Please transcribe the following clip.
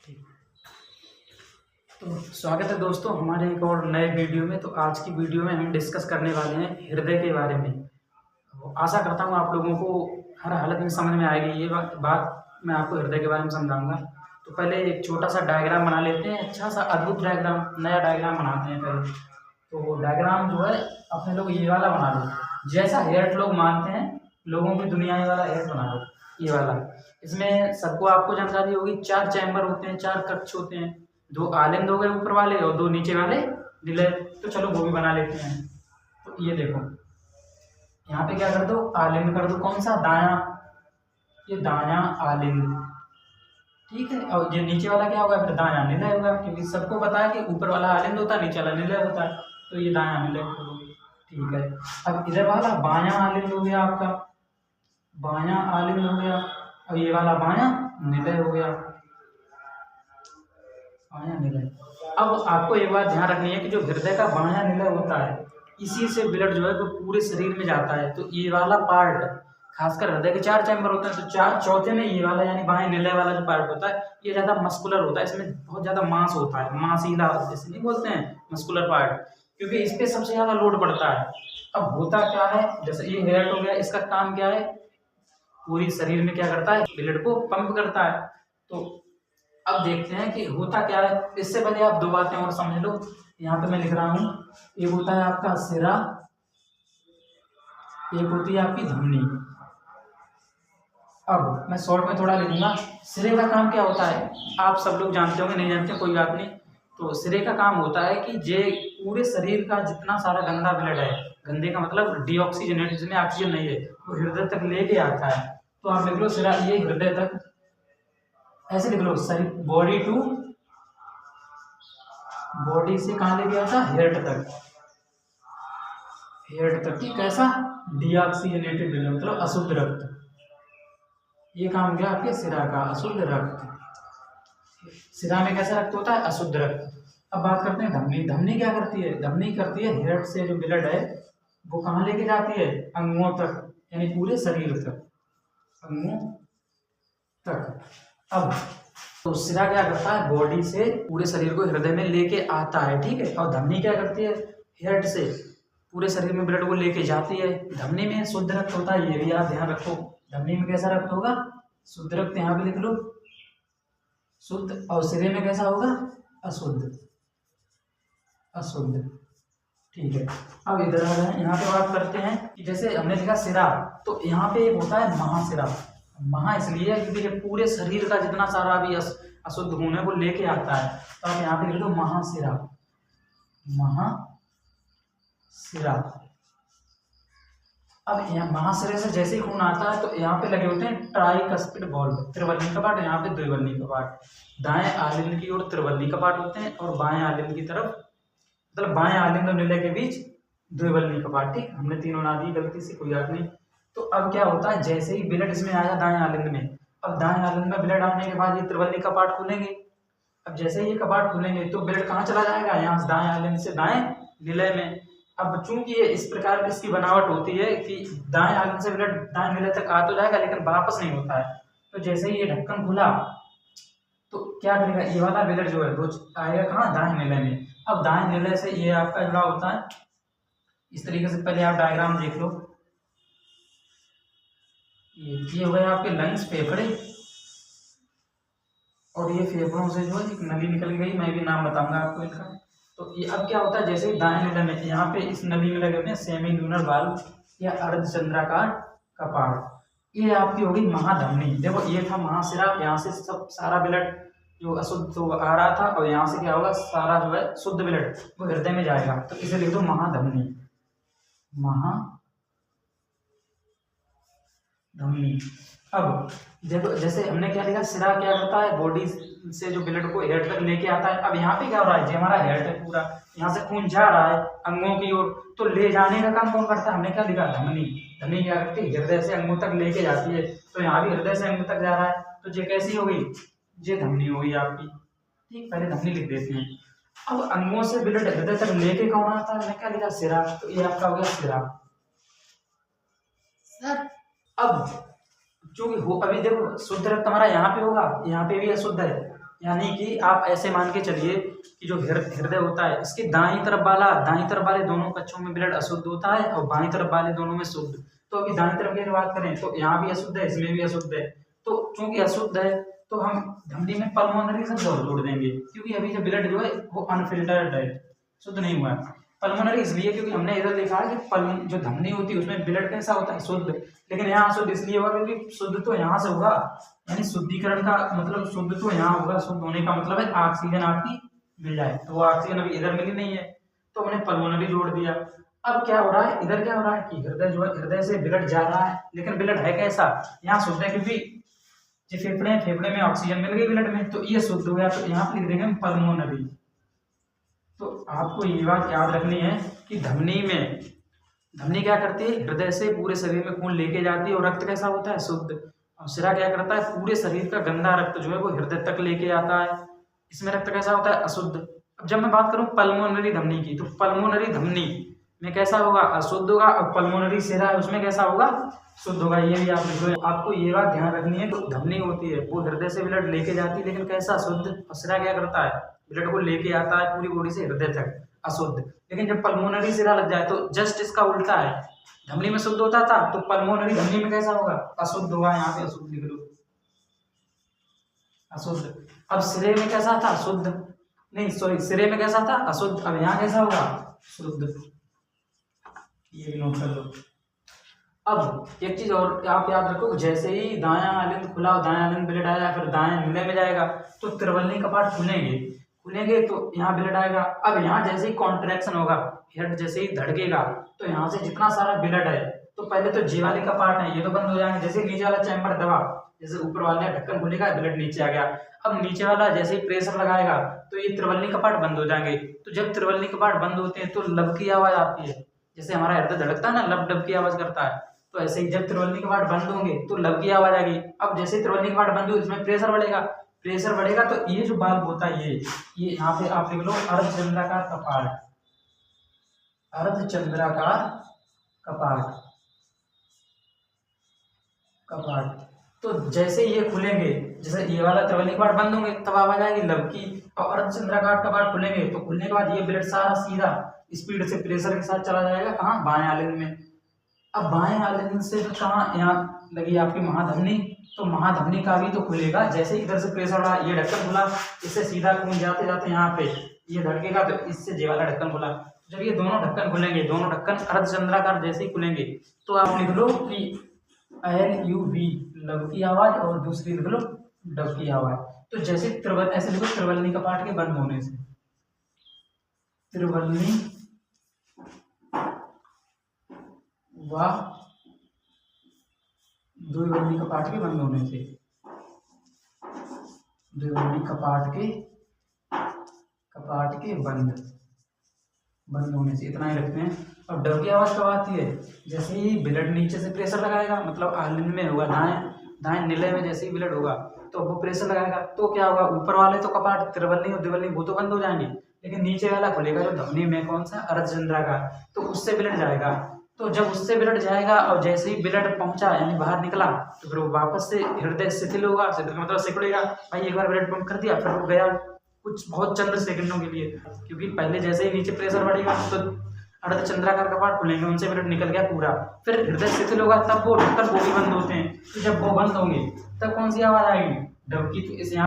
ठीक। तो स्वागत है दोस्तों हमारे एक और नए वीडियो में। तो आज की वीडियो में हम डिस्कस करने वाले हैं हृदय के बारे में। तो आशा करता हूँ आप लोगों को हर हालत में समझ में आएगी। ये बात मैं आपको हृदय के बारे में समझाऊंगा। तो पहले एक छोटा सा डायग्राम बना लेते हैं, अच्छा सा अद्भुत डायग्राम, नया डायग्राम बनाते हैं पहले। तो डायग्राम जो है अपने लोग ये वाला बना लो, जैसा हेयर्ट लोग मानते हैं, लोगों की दुनिया वाला हेयर्ट बना लो, ये वाला। इसमें सबको आपको जानकारी होगी, 4 चैम्बर होते हैं, 4 कक्ष होते हैं, 2 आलिंद हो गए ऊपर वाले और 2 नीचे वाले विलय। तो चलो वो भी बना लेते हैं। तो ये देखो, यहाँ पे क्या कर दो, आलिंद कर दो। कौन सा? दाया, ये दाया आलिंद, ठीक है। और ये नीचे वाला क्या होगा? फिर दाया निलय होगा, क्योंकि सबको पता है कि ऊपर वाला आलिंद होता है, नीचे वाला निलय होता है। तो ये दाया निलय, ठीक है। अब इधर वाला बाया आलिंद हो गया आपका, बाया आलिंद हो गया, और ये वाला बाया निलय हो गया, बाया निलय। अब आपको एक बात ध्यान रखनी है कि जो हृदय का बाया निलय होता है, इसी से ब्लड जो है वो पूरे शरीर में जाता है। तो ये वाला पार्ट, खासकर हृदय के 4 चैम्बर होते हैं, तो 4 चौथे में ये वाला यानी बाएं निलय वाला जो पार्ट होता है, ये ज्यादा मस्कुलर होता है, इसमें बहुत ज्यादा मांस होता है, मांसीला जैसे नहीं बोलते हैं, मस्कुलर पार्ट, क्योंकि इस पे सबसे ज्यादा लोड पड़ता है। अब होता क्या है, जैसे ये हेयर्ट हो गया, इसका काम क्या है, पूरी शरीर में क्या करता है, ब्लड को पंप करता है। तो अब देखते हैं कि होता क्या है। इससे पहले आप 2 बातें और समझ लो। यहाँ पे मैं लिख रहा हूं, एक होता है आपका सिरा, एक होती है आपकी धमनी। अब मैं शॉर्ट में थोड़ा लिखूंगा। सिरे का काम क्या होता है, आप सब लोग जानते होंगे, नहीं जानते कोई बात नहीं। तो सिरे का काम होता है कि जे पूरे शरीर का जितना सारा गंदा ब्लड है, गंदे का मतलब डीऑक्सीजनेट, जिसमें ऑक्सीजन नहीं है, वो हृदय तक लेके आता है। तो आप लिख लो सिरा, ये हृदय तक, ऐसे लिख लो, शरीर बॉडी टू, बॉडी से कहाँ लेके आता है, हेड तक, हेड तक। ठीक, कैसा? डीऑक्सीजनेटेड ब्लड मतलब अशुद्ध रक्त। ये काम गया आपके सिरा का, अशुद्ध रक्त। सिरा में कैसा रक्त होता है, अशुद्ध रक्त। अब बात करते हैं धमनी। धमनी क्या करती है? धमनी करती है, हेड से जो ब्लड है वो कहाँ लेके जाती है, अंगों तक, यानी पूरे शरीर तक, अंगों तक। अब तो सिरा क्या करता है, बॉडी से पूरे शरीर को हृदय में लेके आता है, ठीक है। और धमनी क्या करती है, हेड से पूरे शरीर में ब्लड को लेके जाती है। धमनी में शुद्ध रक्त होता है, ये भी आप ध्यान रखो। धमनी में कैसा रक्त होगा, शुद्ध रक्त, यहाँ पे लिख लो शुद्ध। और सिरे में कैसा होगा, अशुद्ध, अशुद्ध, ठीक है। अब इधर आ रहे हैं, यहाँ पे बात करते हैं कि जैसे हमने लिखा सिरा, तो यहाँ पे एक होता है महासिरा। महा इसलिए है क्योंकि ये पूरे शरीर का जितना सारा भी अशुद्ध खून है वो लेके आता है। तो आप यहाँ पे लिख दो महासिरा, महासिरा। अब यहाँ महासिरे से जैसे ही खून आता है तो यहाँ पे लगे होते हैं ट्राइकस्पिड वाल्व, त्रिवल्ली कपाट, यहाँ पे द्विवल्ली कपाट। दाएं आलिंद की ओर त्रिवल्ली कपाट होते हैं और बाएं आलिंद की तरफ, मतलब बाएं आलिंद और निलय के बीच द्विवल्ली कपाट। ठीक, हमने तीनों ना दी गलती से, कोई बात नहीं। तो अब क्या होता है, जैसे ही ब्लड इसमें आया दाएं आलिंद में, अब दाएं आलिंद में ब्लड आने के बाद ये त्रिवल्ली कपाट खुलेंगे। अब जैसे ही ये कपाट खुलेंगे तो ब्लड कहाँ चला जाएगा, यहाँ से दाएं आलिंद से दाएं निलय में। अब चूंकि ये इस प्रकार की इसकी बनावट होती है कि दाएं आलिंद से ब्लड दाएं निलय तक आ तो जाएगा लेकिन वापस नहीं होता है। तो जैसे ही ये ढक्कन खुला तो क्या करेगा, ये वाला ब्लड जो है वो आएगा कहाँ, दाएं निलय में। अब दाएं निलय से ये आपका जुड़ा होता है इस तरीके से। पहले आप डायग्राम देख लो, ये हो गए आपके लंग्स, फेफड़े, और ये फेफड़ों से जो है एक नली निकल गई, मैं भी नाम बताऊंगा आपको इनका। तो ये अब क्या होता है, जैसे ही दाएं निलय में, यहाँ पे इस नली में लगे होते हैं सेमी ल्यूनर वाल्व या अर्धचंद्राकार कपाट। ये आपकी होगी महाधमनी। देखो ये था महाशिरा, यहाँ से सब सारा ब्लड जो अशुद्ध तो आ रहा था, और यहाँ से क्या होगा, सारा जो है शुद्ध ब्लड वो हृदय में जाएगा। तो इसे लिख दो महाधमनी, महाधमनी। अब देखो जैसे हमने क्या लिखा, सिरा क्या करता है, बॉडी से जो ब्लड को हेड तक लेके आता है। अब यहाँ पे क्या हो रहा है, जो हमारा हेड है पूरा, यहाँ से खून जा रहा है अंगों की ओर, तो ले जाने का काम कौन करता है, हमने क्या लिखा, धमनी। धमनी क्या करती है, हृदय से अंगों तक लेके जाती है। तो यहाँ भी हृदय से अंगों तक जा रहा है, तो ये कैसी हो गई, ये धमनी हो गई आपकी। ठीक, पहले धमनी लिख देते हैं। अब अंगों से ब्लड हृदय तक लेके कौन आता है, मैंने क्या लिखा, सिरा। तो ये आपका हो गया सिरा। अब चूंकि हो, अभी देखो शुद्ध रक्त हमारा यहाँ पे होगा, यहाँ पे भी अशुद्ध है, यानी कि आप ऐसे मान के चलिए कि जो हृदय होता है, इसके दाईं तरफ वाले दोनों कक्षों में ब्लड अशुद्ध होता है और बाईं तरफ वाले दोनों में शुद्ध। तो अभी दाईं तरफ की बात करें तो यहाँ भी अशुद्ध है, इसमें भी अशुद्ध है। तो चूंकि अशुद्ध है तो हम धमनी में पल्मोनरी शब्द और जोड़ देंगे, क्योंकि अभी जो ब्लड जो है वो अनफिल्टर्ड है, शुद्ध नहीं हुआ है। पल्मोनरी इसलिए क्योंकि हमने इधर देखा है कि जो धमनी होती है उसमें ब्लड कैसा होता है, शुद्ध। लेकिन यहाँ शुद्ध इसलिए होगा क्योंकि शुद्ध तो यहाँ से होगा, यानी शुद्धिकरण का मतलब शुद्ध तो यहाँ होगा। शुद्ध होने का मतलब है ऑक्सीजन आपकी मिल जाए, तो वो ऑक्सीजन अभी इधर मिली नहीं है तो हमने पल्मोनरी जोड़ दिया। अब क्या हो रहा है, इधर क्या हो रहा है कि हृदय जो है, हृदय से ब्लड जा रहा है, लेकिन ब्लड है कैसा, यहाँ शुद्ध है क्योंकि जो फेफड़े हैं, फेफड़े में ऑक्सीजन मिल गई ब्लड में, तो ये शुद्ध हो गया। तो यहाँ पर लिख देंगे पल्मोनरी। तो आपको ये बात याद रखनी है कि धमनी क्या करती है, हृदय से पूरे शरीर में खून लेके जाती है और रक्त कैसा होता है, शुद्ध। और सिरा क्या करता है, पूरे शरीर का गंदा रक्त जो है वो हृदय तक लेके आता है, इसमें रक्त कैसा होता है, अशुद्ध। अब जब मैं बात करूं पल्मोनरी धमनी की, तो पल्मोनरी धमनी में कैसा होगा, अशुद्ध होगा, और पल्मोनरी सिरा है उसमें कैसा होगा, शुद्ध होगा। ये भी आप लिख लो। आपको ये बात ध्यान रखनी है, तो धमनी होती है वो हृदय से ब्लड लेके जाती है, लेकिन कैसा, शुद्ध। और सिरा क्या करता है, ब्लड को लेके आता है पूरी बॉडी से हृदय तक, अशुद्ध। लेकिन जब पल्मोनरी सिरा लग जाए तो जस्ट इसका उल्टा है, धमनी में शुद्ध होता था तो पल्मोनरी धमनी में कैसा होगा, अशुद्ध होगा। यहाँ पे अशुद्ध लिख लो, अशुद्ध। अब सिरे में कैसा था, शुद्ध, नहीं सॉरी, सिरे में कैसा था, अशुद्ध। अब यहाँ कैसा होगा, शुद्ध। ये भी नोट कर लो। अब एक चीज और आप याद रखो, जैसे ही दायां आलिंद खुला, दायां आलिंद ब्लड आया, फिर दाएं नीले में जाएगा तो त्रिवल्ली कपाट खुलेंगे तो यहाँ ब्लड आएगा। अब यहाँ जैसे ही कॉन्ट्रैक्शन होगा, हेड जैसे ही धड़केगा, तो यहाँ से जितना सारा ब्लड है, तो पहले तो जी वाली कपाट है ये तो बंद हो जाएंगे। जैसे नीचे वाला चैम्बर दबा, जैसे ऊपर वाला ढक्कन खुलेगा, ब्लड नीचे आ गया। अब नीचे वाला जैसे ही प्रेशर लगाएगा तो ये त्रिवल्ली कपाट बंद हो जाएंगे। तो जब त्रिवल्ली कपाट बंद होते हैं तो लब की आवाज आती है, जैसे हमारा हृदय धड़कता है ना, लब डब की आवाज करता है, तो ऐसे ही जब त्रिवल्ली कपाट बंद होंगे तो लब की आवाज आएगी। अब जैसे त्रिवल्ली कपाट बंद हुई, इसमें प्रेशर बढ़ेगा, तो ये जो बाल्ब होता है, ये यहाँ पे आप लिख लो अर्धचंद्राकार कपाट, अर्धचंद्राकार कपाट। तो जैसे ये खुलेंगे, जैसे ये वाला त्रिवल्ली कपाट बंद होंगे तब आवाज आएगी लब की, और अर्धचंद्राकार कपाट खुलेंगे तो खुलने के बाद ये ब्लड सारा सीधा स्पीड से प्रेशर के साथ चला जाएगा, कहाँ, बाएं आलिंद में। अब बाएं आलिंद से तो कहाँ, यहाँ लगी आपकी महाधमनी, तो महाधमनी का भी तो खुलेगा। जैसे इधर से प्रेशर बढ़ा, ये ढक्कन खुला, इससे सीधा खून जाते जाते यहाँ पे ये धड़केगा, तो इससे जे वाला ढक्कन खुला। जब ये दोनों ढक्कन खुलेंगे, दोनों ढक्कन अर्धचंद्राकार जैसे ही खुलेंगे, तो आप लिख लो कि LUV, लब की आवाज, और दूसरी लिख लो डब की आवाज। तो जैसे ऐसे लिखो, त्रिवल्ली कपाट के बंद होने से, त्रिवल्ली व द्विवल्ली कपाट के बंद होने से, द्विवल्ली कपाट के बंद होने से, इतना ही रखते हैं। और डब की आवाज कब आती है, जैसे ही ब्लड नीचे से प्रेशर लगाएगा, मतलब आलिंद में होगा, दाएं नीले में जैसे ही ब्लड होगा तो वो प्रेशर लगाएगा, तो क्या होगा, ऊपर वाले तो कपाट त्रिवल्ली और द्विवल्ली वो तो बंद हो जाएंगे, लेकिन नीचे वाला खुलेगा जो धमनी में, कौन सा, अर्धचंद्राकार, तो उससे ब्लड जाएगा। तो जब उससे ब्लड जाएगा और जैसे ही ब्लड पहुंचा, यानी बाहर निकला, तो फिर वो वापस से हृदय शिथिल होगा, शिथिल मतलब सिकुड़ेगा। भाई एक बार ब्लड पंप कर दिया, फिर रुक गया कुछ बहुत चंद सेकंडों के लिए, क्योंकि पहले जैसे ही नीचे प्रेशर बढ़ेगा तो अर्धचंद्राकार कपाट खुलेंगे, उनसे ब्लड निकल गया पूरा, फिर हृदय शिथिल होगा, तब वो ढक्कन वो भी बंद होते हैं। तो जब वो बंद होंगे तब कौन सी आवाज आएगी, डब की। तो इस यहाँ